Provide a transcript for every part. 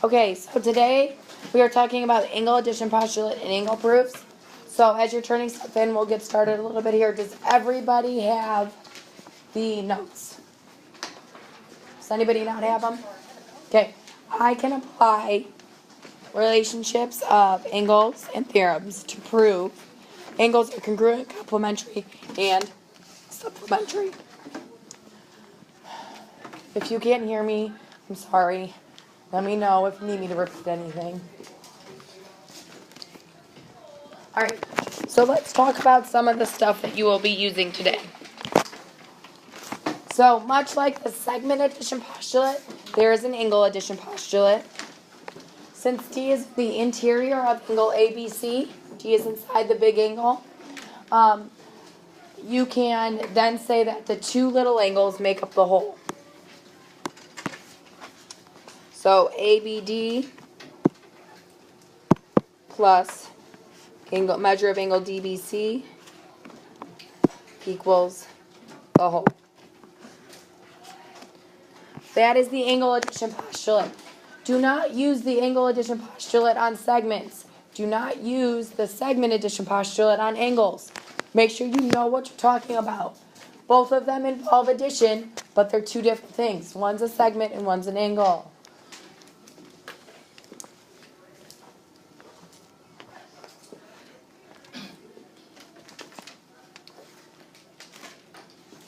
Okay, so today we are talking about the angle addition postulate and angle proofs. So as you're turning stuff in, we'll get started a little bit here. Does everybody have the notes? Does anybody not have them? Okay, I can apply relationships of angles and theorems to prove angles are congruent, complementary, and supplementary. If you can't hear me, I'm sorry. Let me know if you need me to repeat anything. Alright, so let's talk about some of the stuff that you will be using today. So, much like the segment addition postulate, there is an angle addition postulate. Since T is the interior of angle ABC, T is inside the big angle, you can then say that the two little angles make up the whole. So ABD plus measure of angle DBC equals the whole. That is the angle addition postulate. Do not use the angle addition postulate on segments. Do not use the segment addition postulate on angles. Make sure you know what you're talking about. Both of them involve addition, but they're two different things. One's a segment and one's an angle.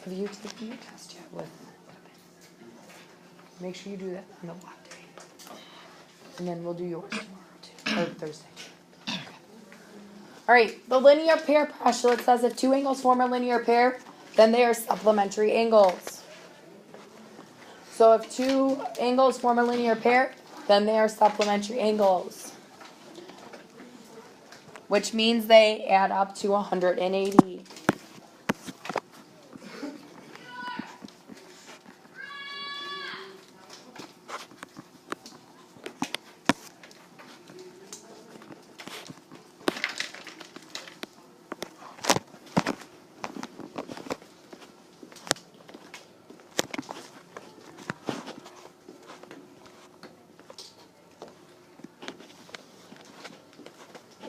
Have you taken your test yet with? Make sure you do that on the block day. And then we'll do yours tomorrow too, or Thursday. Alright, the linear pair postulate says if two angles form a linear pair, then they are supplementary angles. So if two angles form a linear pair, then they are supplementary angles. Which means they add up to 180.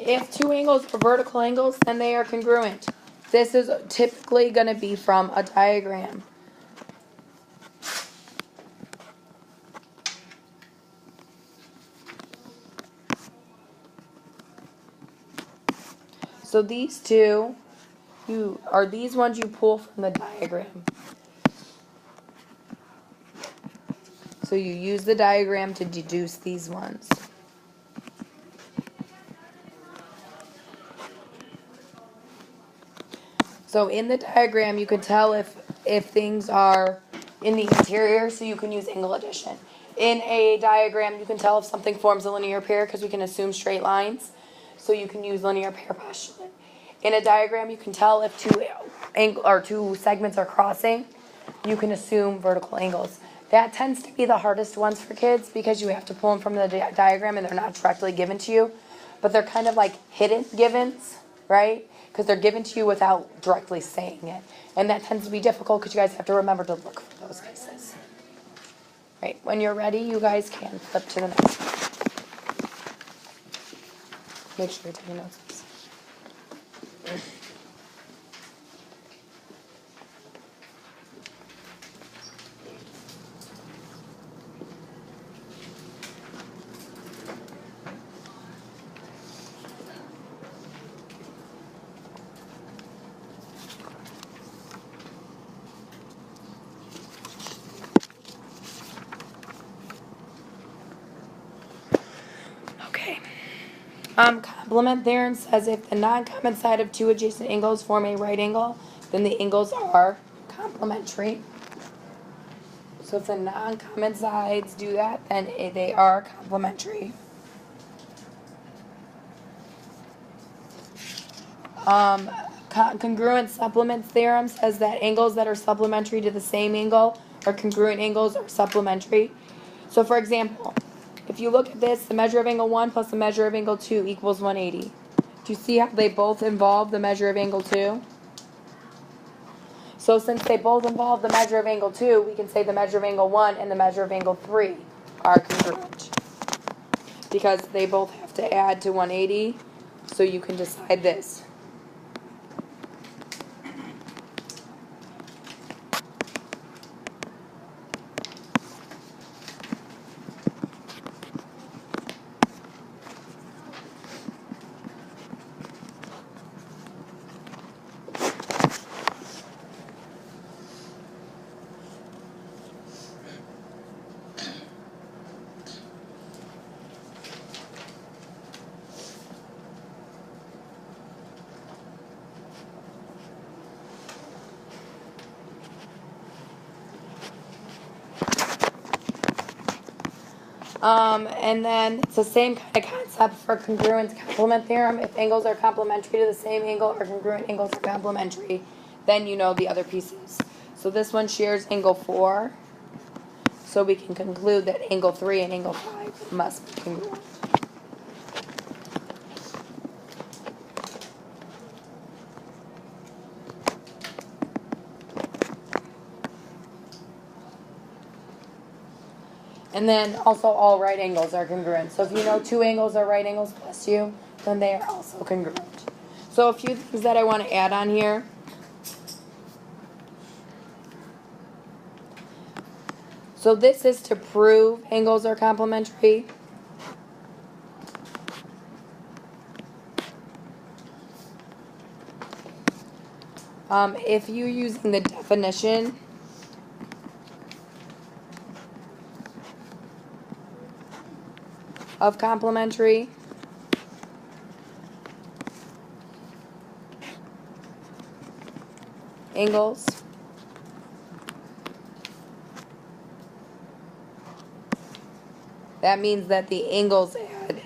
If two angles are vertical angles, then they are congruent. This is typically going to be from a diagram. So these two, these ones you pull from the diagram. So you use the diagram to deduce these ones. So in the diagram, you can tell if things are in the interior, so you can use angle addition. In a diagram, you can tell if something forms a linear pair because we can assume straight lines, so you can use linear pair postulate. In a diagram, you can tell if two segments are crossing. You can assume vertical angles. That tends to be the hardest ones for kids because you have to pull them from the diagram and they're not directly given to you, but they're kind of like hidden givens, right? Because they're given to you without directly saying it. And that tends to be difficult because you guys have to remember to look for those cases. Right, when you're ready, you guys can flip to the next one. Make sure you're taking notes. Complement theorem says if the non-common side of two adjacent angles form a right angle, then the angles are complementary. So if the non-common sides do that, then they are complementary. Congruent supplement theorem says that angles that are supplementary to the same angle or congruent angles are supplementary. So for example, if you look at this, the measure of angle 1 plus the measure of angle 2 equals 180. Do you see how they both involve the measure of angle 2? So since they both involve the measure of angle 2, we can say the measure of angle 1 and the measure of angle 3 are congruent. because they both have to add to 180, so you can decide this. And then it's the same kind of concept for congruent complement theorem. If angles are complementary to the same angle or congruent angles are complementary, then you know the other pieces. So this one shares angle 4. So we can conclude that angle 3 and angle 5 must be congruent. And then also all right angles are congruent. So if you know 2 angles are right angles plus u, then they are also congruent. So a few things that I want to add on here. So this is to prove angles are complementary. If you're using the definition of complementary, angles, that means that the angles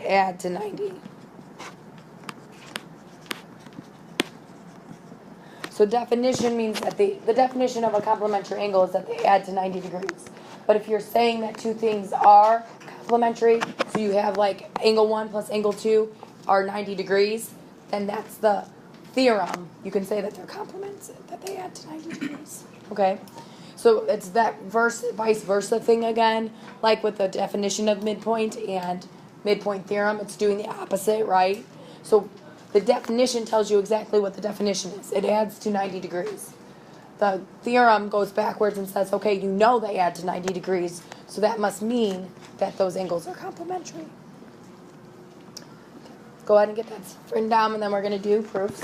add to 90. So definition means that the definition of a complementary angle is that they add to 90 degrees. But if you're saying that two things are complementary, so you have like angle 1 plus angle 2 are 90 degrees, then that's the theorem. You can say that they're complements, that they add to 90 degrees. Okay? So it's that vice versa thing again, like with the definition of midpoint and midpoint theorem, it's doing the opposite, right? So the definition tells you exactly what the definition is. It adds to 90 degrees. The theorem goes backwards and says, okay, you know they add to 90 degrees, so that must mean that those angles are complementary. Go ahead and get that written down, and then we're going to do proofs.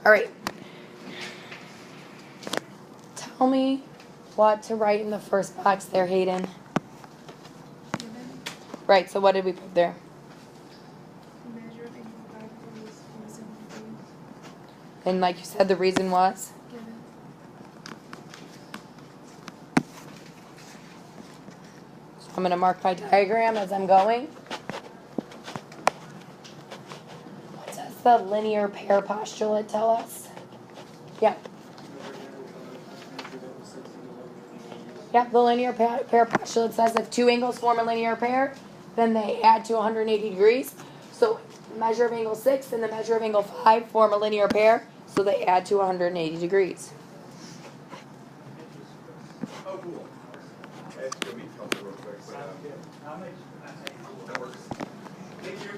All right. Tell me what to write in the first box there, Hayden. Right, so what did we put there? Measure of angle 5 degrees, 47 degrees. And like you said, the reason was? Given. So I'm going to mark my diagram as I'm going. What does the linear pair postulate tell us? Yeah. Yeah, the linear pair postulate says if two angles form a linear pair, then they add to 180 degrees. So the measure of angle 6 and the measure of angle 5 form a linear pair, so they add to 180 degrees. Oh, cool. Okay, so we tell them real quick. That works. Thank you.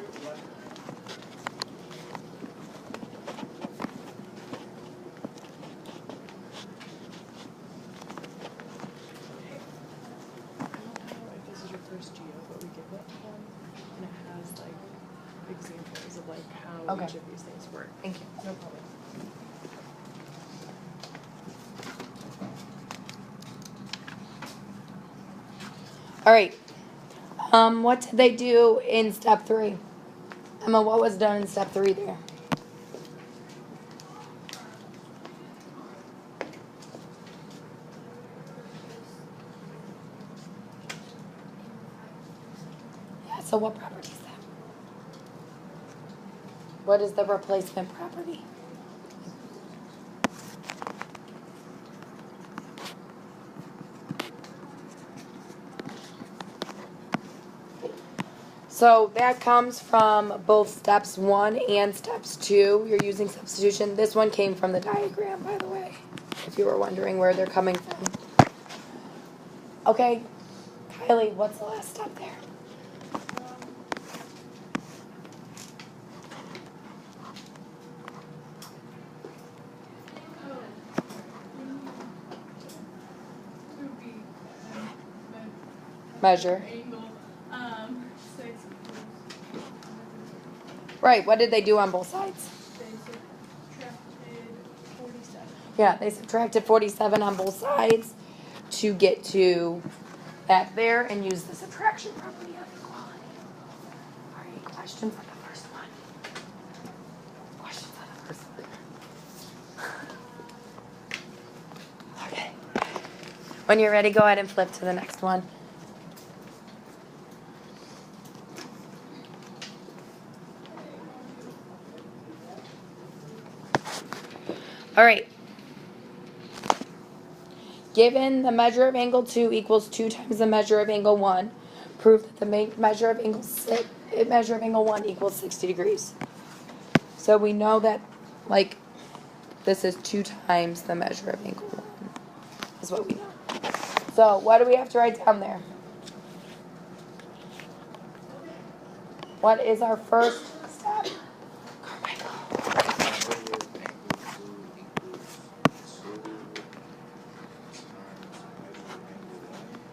This is your first geo, but we give it one, and it has like examples of like how Okay. each of these things work. Thank you. No problem. All right. What did they do in step 3? Emma, what was done in step 3 there? Yeah, so what property is that? What is the replacement property? So that comes from both steps 1 and steps 2. You're using substitution. This one came from the diagram, by the way, if you were wondering where they're coming from. Okay, Kylie, what's the last step there? Measure. Angle, 6 Right, what did they do on both sides? they subtracted 47. Yeah, they subtracted 47 on both sides to get to that there and use the subtraction property of equality. Are any questions on the first one? Questions on the first one? Okay. When you're ready, go ahead and flip to the next one. All right. Given the measure of angle 2 equals 2 times the measure of angle 1, prove that the measure of angle 1 equals 60 degrees. So we know that, like, this is 2 times the measure of angle 1, is what we know. So what do we have to write down there? What is our first step?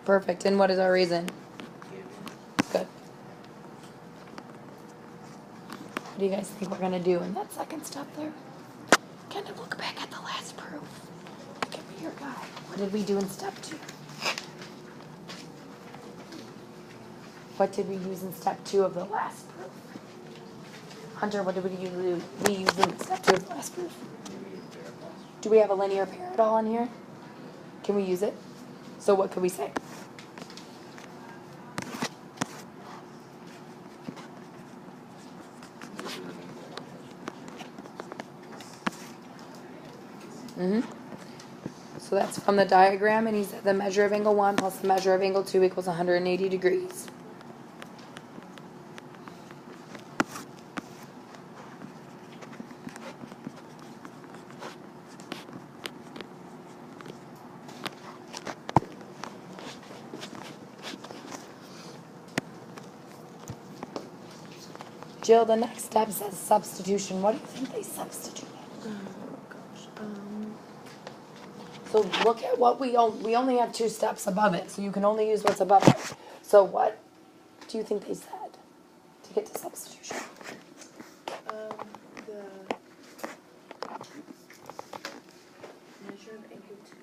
Perfect. And what is our reason? Good. What do you guys think we're going to do in that second step there? Kind of look back at the last proof. Give me your guide. What did we do in step 2? What did we use in step 2 of the last proof? Hunter, what did we use in step 2 of the last proof? Do we have a linear pair at all in here? Can we use it? So what could we say? So that's from the diagram, and he said the measure of angle 1 plus the measure of angle 2 equals 180 degrees. Jill, the next step says substitution. What do you think they substituted? So look at what we only have 2 steps above it, so you can only use what's above it. So what do you think they said to get to substitution? The measure of angle 2.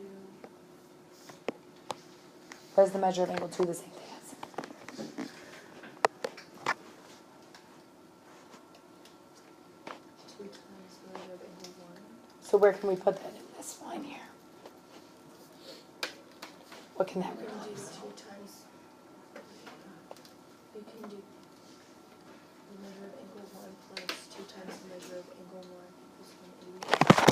What is the measure of angle 2 the same thing as? 2 times the measure of angle 1. So where can we put that in this line here? What can that You can do replace? 2 times. You can do the measure of angle 1 plus 2 times the measure of angle 1 equals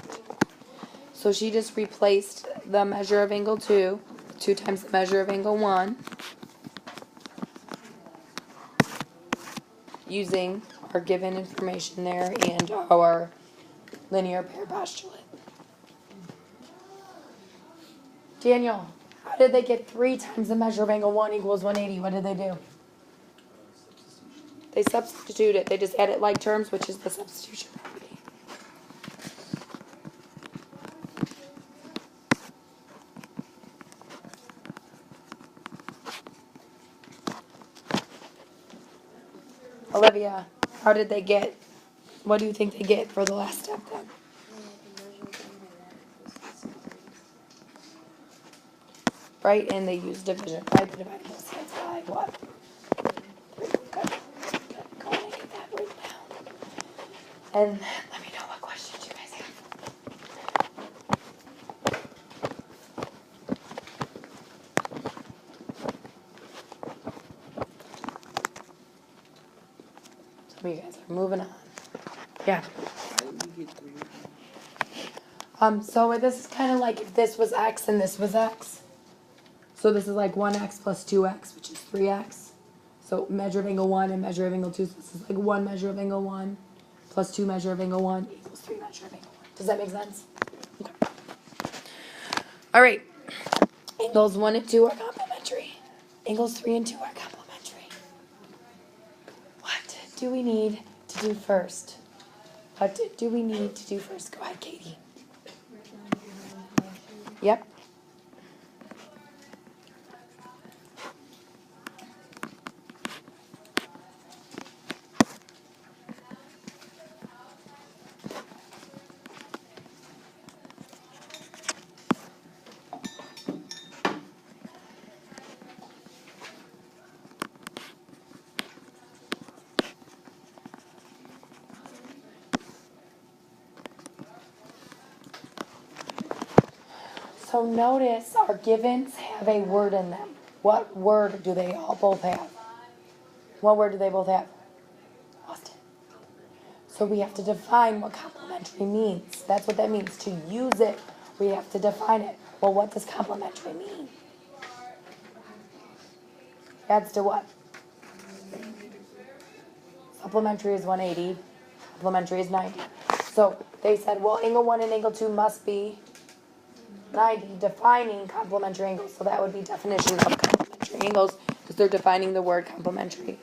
180. So she just replaced the measure of angle 2, 2 times the measure of angle 1, using our given information there and our linear pair postulate. Daniel, how did they get 3 times the measure of angle 1 equals 180? What did they do? They substituted. They just added like terms, which is the substitution property. Olivia, how did they get, what do you think they get for the last step then? Right, and they use division, right? They divide both sides by what? 3. Good. Good. Go ahead and get that written down. And let me know what questions you guys have. Some of you guys are moving on. Yeah. So this is kind of like if this was x and this was x. So this is like 1x plus 2x, which is 3x. So measure of angle 1 and measure of angle 2. So this is like 1 measure of angle 1 plus 2 measure of angle 1 equals 3 measure of angle 1. Does that make sense? Okay. All right. Angles 1 and 2 are complementary. Angles 3 and 2 are complementary. What do we need to do first? What do we need to do first? Go ahead, Katie. Yep. So notice our givens have a word in them. What word do they all both have? What word do they both have? Austin. So we have to define what complementary means. That's what that means. To use it, we have to define it. Well, what does complementary mean? Adds to what? Supplementary is 180. Complementary is 90. So they said, well, angle 1 and angle 2 must be 90, defining complementary angles. So that would be definition of complementary angles because they're defining the word complementary.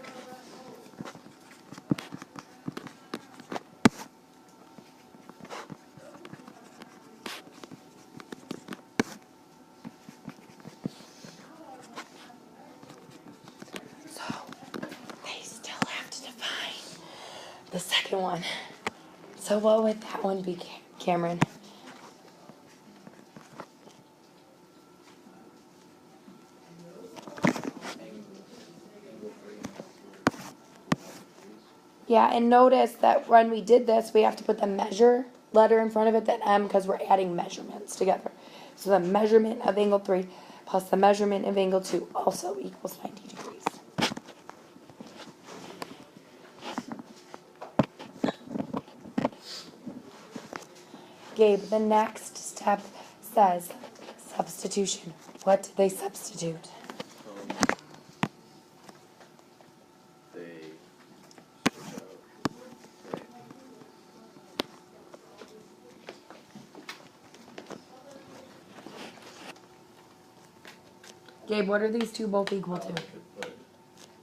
So they still have to define the second one. So what would that one be, Cameron? Yeah, and notice that when we did this, we have to put the measure letter in front of it, then M, because we're adding measurements together. So the measurement of angle 3 plus the measurement of angle 2 also equals 90 degrees. Gabe, the next step says substitution. What did they substitute? They switch out, right? Gabe, what are these two both equal We to? could put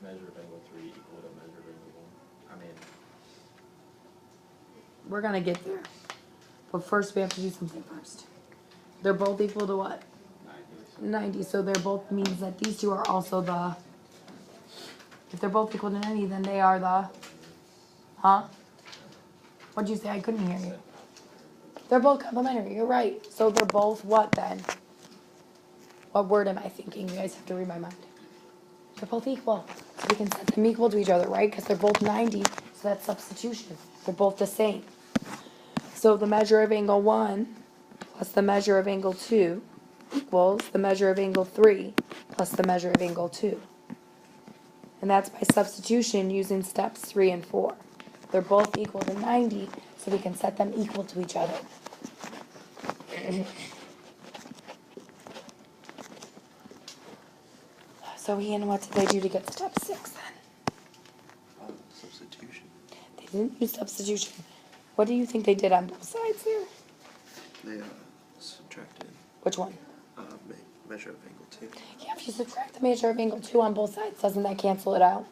measure of angle 3 equal to measure of angle 1. I mean, We're gonna get there. But first we have to do something first. They're both equal to what? 90. So they're both means that these two are also the, if they're both equal to 90, then they are the, huh? What'd you say? I couldn't hear you. They're both complementary. You're right. So they're both what then? What word am I thinking? You guys have to read my mind. They're both equal. So we can set them equal to each other, right? Because they're both 90. So that's substitution. They're both the same. So the measure of angle 1 plus the measure of angle 2 equals the measure of angle 3 plus the measure of angle 2. And that's by substitution using steps 3 and 4. They're both equal to 90, so we can set them equal to each other. So Ian, what did they do to get step 6 then? Substitution. They didn't use substitution. What do you think they did on both sides there? They subtracted Which one? measure of angle 2. Yeah, if you subtract the measure of angle 2 on both sides, doesn't that cancel it out?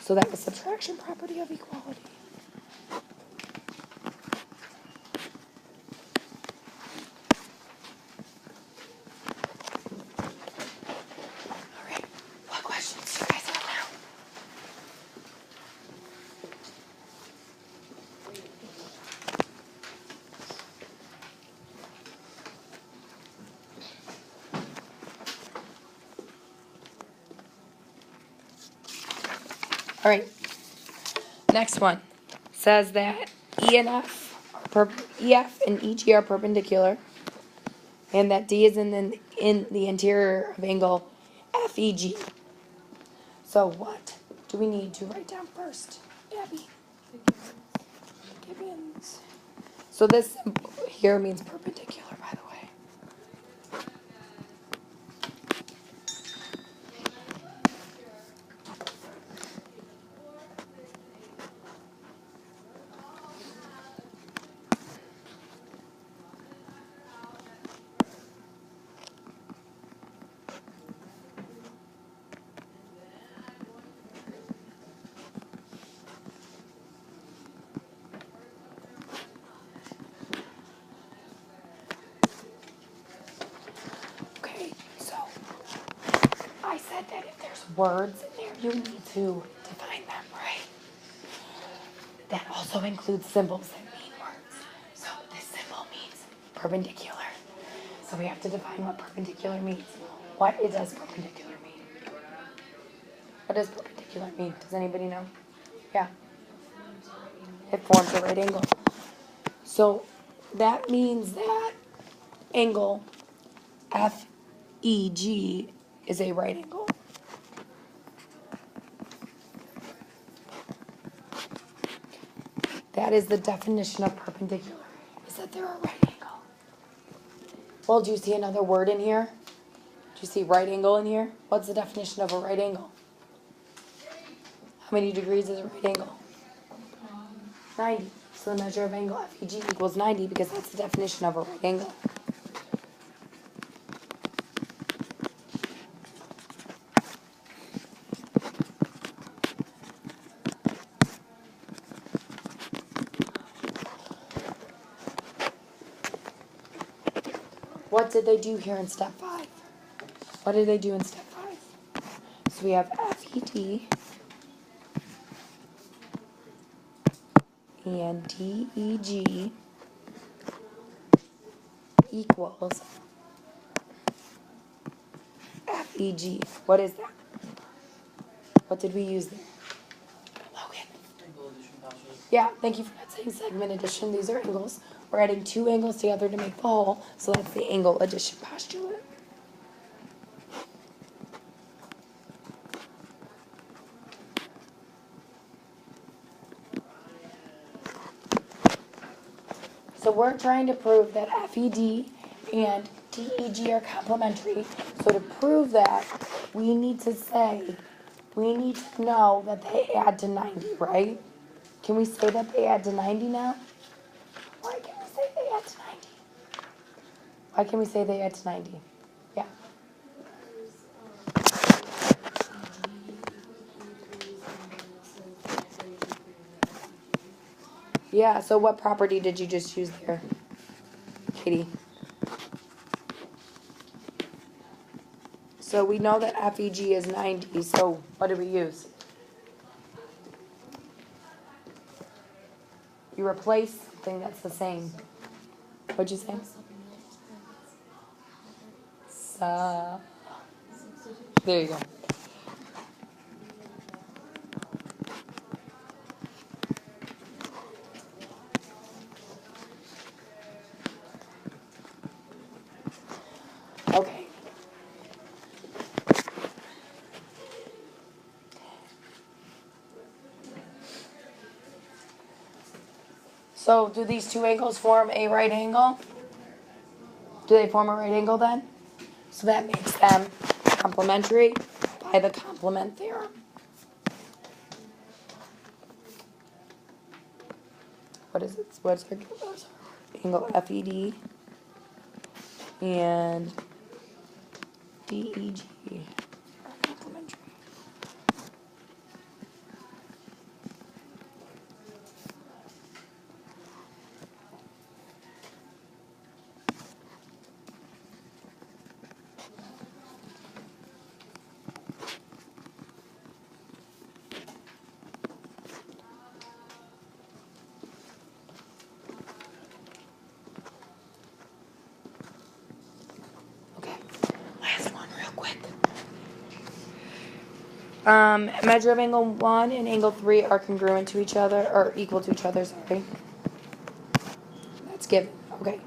So that was subtraction property of equality. All right, what questions do you guys have now? All right. Next one says that E and F, EF and EG are perpendicular, and that D is in the interior of angle FEG. So what do we need to write down first, Abby? Gibbons. So this here means perpendicular, by the way. words in there, you need to define them, right? That also includes symbols that mean words. So this symbol means perpendicular. So we have to define what perpendicular means. What does perpendicular mean? What does perpendicular mean? Does anybody know? Yeah. It forms a right angle. So that means that angle FEG is a right angle. That is the definition of perpendicular, is that they're a right angle. Well, do you see another word in here? Do you see right angle in here? What's the definition of a right angle? How many degrees is a right angle? 90. So the measure of angle FEG equals 90 because that's the definition of a right angle. What did they do here in step 5? What did they do in step 5? So we have FED and DEG equals FEG. What is that? What did we use there? Logan. Angle addition postulate. Yeah, thank you for not saying segment addition. These are angles. We're adding two angles together to make the whole, so that's the angle addition postulate. So we're trying to prove that FED and DEG are complementary. So to prove that, we need to know that they add to 90, right? Can we say that they add to 90 now? Why can we say they add to 90? Why can we say they add to 90? Yeah. Yeah, so what property did you just use there, Katie? So we know that FEG is 90, so what did we use? You replace something that's the same. What'd you say? There you go. Okay. So do these two angles form a right angle? Do they form a right angle then? So that makes them complementary by the complement theorem. What is it? What's our angle FED and DEG are complementary. Okay, last one real quick. Measure of angle 1 and angle 3 are congruent to each other, or equal to each other, sorry. That's given, okay.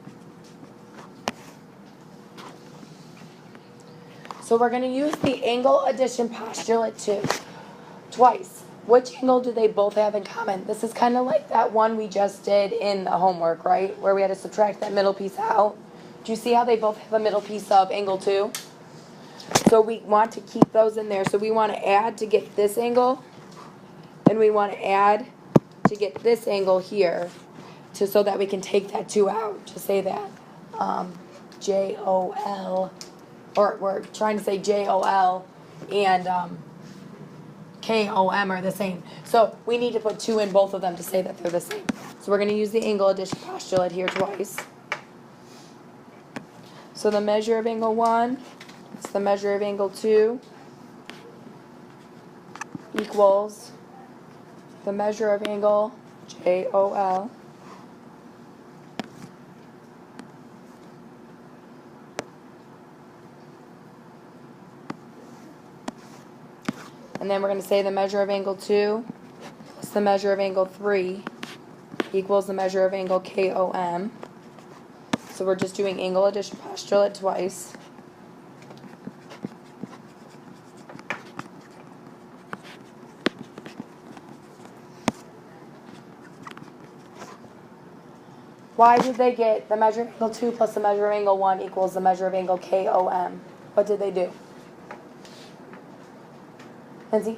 So we're going to use the angle addition postulate twice. Which angle do they both have in common? This is kind of like that one we just did in the homework, right? Where we had to subtract that middle piece out. Do you see how they both have a middle piece of angle 2? So we want to keep those in there. So we want to add to get this angle. And we want to add to get this angle here. So that we can take that 2 out. To say that JOL, or we're trying to say JOL and KOM are the same. So we need to put 2 in both of them to say that they're the same. So we're going to use the angle addition postulate here twice. So the measure of angle 1 is the measure of angle 2. equals the measure of angle JOL and then we're going to say the measure of angle 2 plus the measure of angle 3 equals the measure of angle KOM. So we're just doing angle addition postulate twice. Why did they get the measure of angle 2 plus the measure of angle 1 equals the measure of angle KOM? What did they do? Lindsay?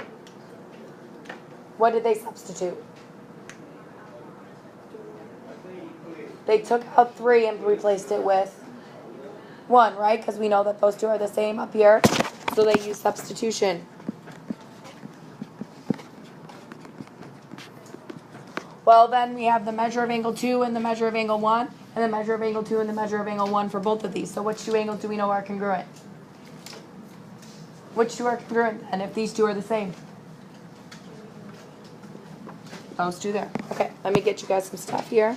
What did they substitute? They took out 3 and replaced it with 1, right? Because we know that those two are the same up here. So they use substitution. Well, then we have the measure of angle 2 and the measure of angle 1, and the measure of angle 2 and the measure of angle 1 for both of these. So which two angles do we know are congruent? Which two are congruent then if these two are the same? Those two there. Okay, let me get you guys some stuff here.